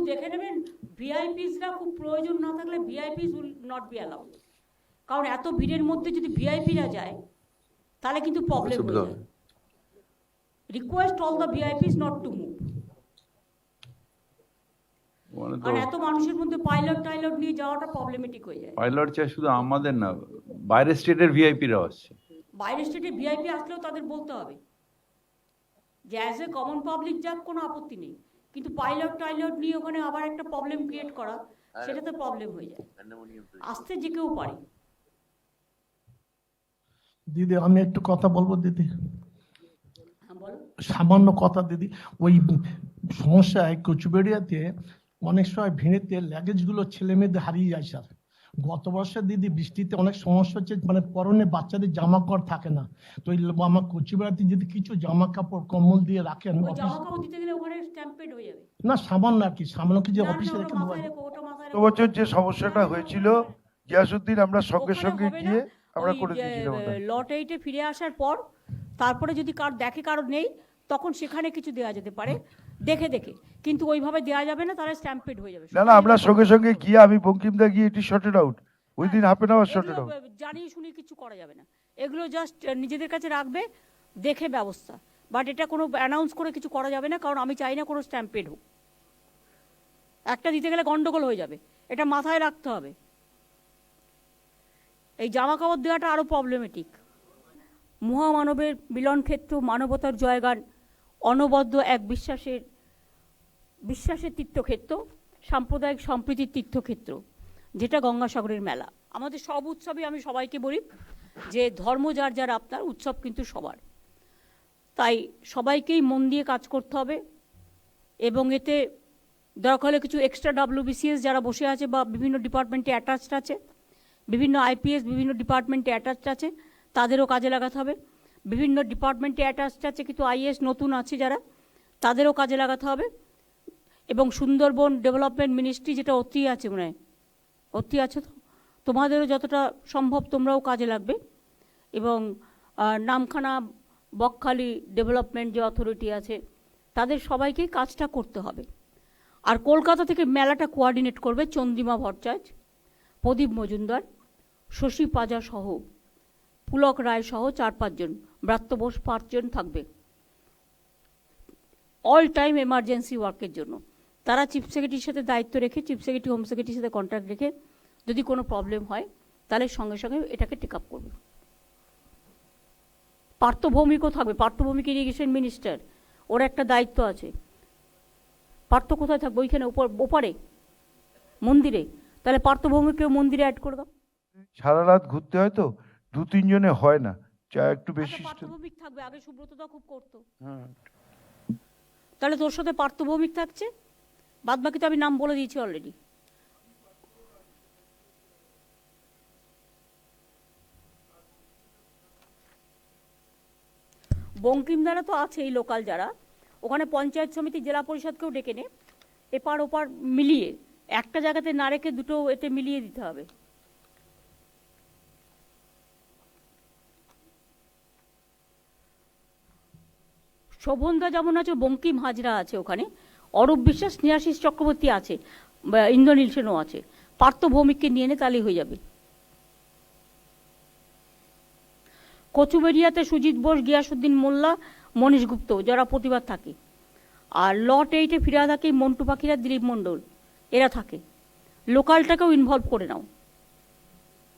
দেখে নেবেন, ভিআইপিসরা খুব প্রয়োজন না থাকলে ভিআইপিস উইল নট বি অ্যালাউড। কারণ এত ভিড়ের মধ্যে যদি ভিআইপিরা যায় তাহলে কিন্তু প্রবলেম হয়ে যায়। Request all the VIPs not to move. আর এত মানুষের মধ্যে পাইলট নিয়ে যাওয়াটা প্রবলেমেটিক হয়ে যায়। পাইলট চাই শুধু আমাদের না, বাইরের স্টেটের ভিআইপিরাও আসছে। বাইরের স্টেটে ভিআইপি আসলেও তাদের বলতে হবে যে অ্যাজ এ কমন পাবলিক যাক, কোনো আপত্তি নেই, কিন্তু পাইলট নিয়ে ওখানে আবার একটা প্রবলেম ক্রিয়েট করা, সেটাতে প্রবলেম হয়ে যায়। আসতে যে কেউ পারে। দিদি আমি একটু কথা বলবো দিদি, হ্যাঁ বলো। সামান্য কথা দিদি। ওই সমস্যায় কচুবেড়িয়াতে অনেক সময় ভিড়েতে ল্যাগেজ গুলো ছেলে মেয়েদের হারিয়ে যায় স্যার। গত বর্ষে দিদি বৃষ্টিতে অনেক সমস্যা হচ্ছে, মানে পরনে বাচ্চাদের জামা কাপড় থাকে না। তো আমার কচুবেড়িয়াতে যদি কিছু জামা কাপড় কম্বল দিয়ে রাখেন, জামা কাপড় দিতে গেলে ওখানে স্ট্যাম্পেড হয়ে যাবে। না সামান্য আর কি, সামান্য কিছু অফিসে রেখে দেওয়া যায়। গত বছর যে সমস্যাটা হয়েছিল গিয়াসউদ্দিন, আমরা সঙ্গে সঙ্গে গিয়ে আমরা করে দিয়েছিলাম। লট 8-এ ফিরে আসার পর তারপরে যদি কারো নেই, তখন সেখানে কিছু দেওয়া যেতে পারে দেখে, কিন্তু ওইভাবে দেওয়া যাবে না, তাহলে স্ট্যাম্পেড হয়ে যাবে। না আমরা সঙ্গে সঙ্গে গিয়ে, আমি বঙ্কিমদা গিয়ে এটি sorted out within half an hour sorted out. জানিয়ে শুনে কিছু করা যাবে না, এগুলো জাস্ট নিজেদের কাছে রাখবে দেখে ব্যবস্থা। বাট এটা কোনো অ্যানাউন্স করে কিছু করা যাবে না, কারণ আমি চাই না কোনো স্ট্যাম্পেড হোক। একটা দিতে গেলে গন্ডগোল হয়ে যাবে, এটা মাথায় রাখতে হবে। এই জামা কাপড় দেওয়াটা আরও প্রবলেমেটিক। মহামানবের মিলন ক্ষেত্র, মানবতার জয়গান, অনবদ্য এক বিশ্বাসের তীর্থক্ষেত্র, সাম্প্রদায়িক সম্প্রীতির তীর্থক্ষেত্র, যেটা গঙ্গাসাগরের মেলা। আমাদের সব উৎসবই আমি সবাইকে বলি যে ধর্ম যার আপনার, উৎসব কিন্তু সবার। তাই সবাইকেই মন দিয়ে কাজ করতে হবে, এবং এতে দরকার হলে কিছু এক্সট্রা WBCS যারা বসে আছে বা বিভিন্ন ডিপার্টমেন্টে অ্যাটাচড আছে, বিভিন্ন IPS বিভিন্ন ডিপার্টমেন্টে অ্যাটাচড আছে, তাদেরও কাজে লাগাতে হবে। বিভিন্ন ডিপার্টমেন্টে অ্যাটাচড আছে কিন্তু IAS নতুন আছে যারা, তাদেরও কাজে লাগাতে হবে। এবং সুন্দরবন ডেভেলপমেন্ট মিনিস্ট্রি যেটা অতি আছে, মনে হয় অতি আছে, তো তোমাদেরও যতটা সম্ভব তোমরাও কাজে লাগবে। এবং নামখানা বকখালি ডেভেলপমেন্ট যে অথরিটি আছে, তাদের সবাইকেই কাজটা করতে হবে। আর কলকাতা থেকে মেলাটা কোঅর্ডিনেট করবে চন্দ্রিমা ভট্টাচার্য, প্রদীপ মজুমদার, শশী পাজা সহ, পুলক রায় সহ 4-5 জন, ব্রাত্য বোস 5 জন থাকবে অল টাইম এমার্জেন্সি ওয়ার্কের জন্য। তারা চিফ সেক্রেটারির সাথে দায়িত্ব রেখে, চিফ সেক্রেটারি হোম সেক্রেটারির সাথে কন্ট্যাক্ট রেখে যদি কোনো প্রবলেম হয় তাহলে সঙ্গে সঙ্গে এটাকে টেক আপ করবে। পার্থ ভৌমিকও থাকবে, পার্থ ভৌমিক ইরিগেশন মিনিস্টার, ওর একটা দায়িত্ব আছে। পার্থ কোথায় থাকবে? ওইখানে ওপারে মন্দিরে, তাহলে পার্থ ভৌমিককেও মন্দিরে অ্যাড করে দাও। সারা রাত ঘুরতে হয় তো, 2-3 জনে হয় না, চাই একটু বেশি। পার্থ ভৌমিক থাকবে, আগে সুব্রতদা খুব করতো। হ্যাঁ, তাহলে তোর সাথে পার্থ ভৌমিক থাকছে, বাদ বাকি তো আমি নাম বলে দিয়েছি অলরেডি। বঙ্কিমদারা তো আছেই, লোকাল যারা ওখানে পঞ্চায়েত সমিতি জেলা পরিষদকেও ডেকে নে, এপার ওপার মিলিয়ে, একটা জায়গাতে না রেখে দুটো এতে মিলিয়ে দিতে হবে। শোভনদা যেমন আছে, বঙ্কিম হাজরা আছে ওখানে, অরূপ বিশ্বাস, স্নেহাশিস চক্রবর্তী আছে, ইন্দ্রনীল সেনও আছে। পার্থ ভৌমিককে নিয়ে নে, তাহলেই হয়ে যাবে। কচুবেড়িয়াতে সুজিত বোস, গিয়াসউদ্দিন মোল্লা, মনীশ গুপ্ত যারা প্রতিবাদ থাকে। আর লট 8-এ ফিরে থাকে মন্টু পাখিরা, দিলীপ মণ্ডল, এরা থাকে। লোকালটাকেও ইনভলভ করে নাও।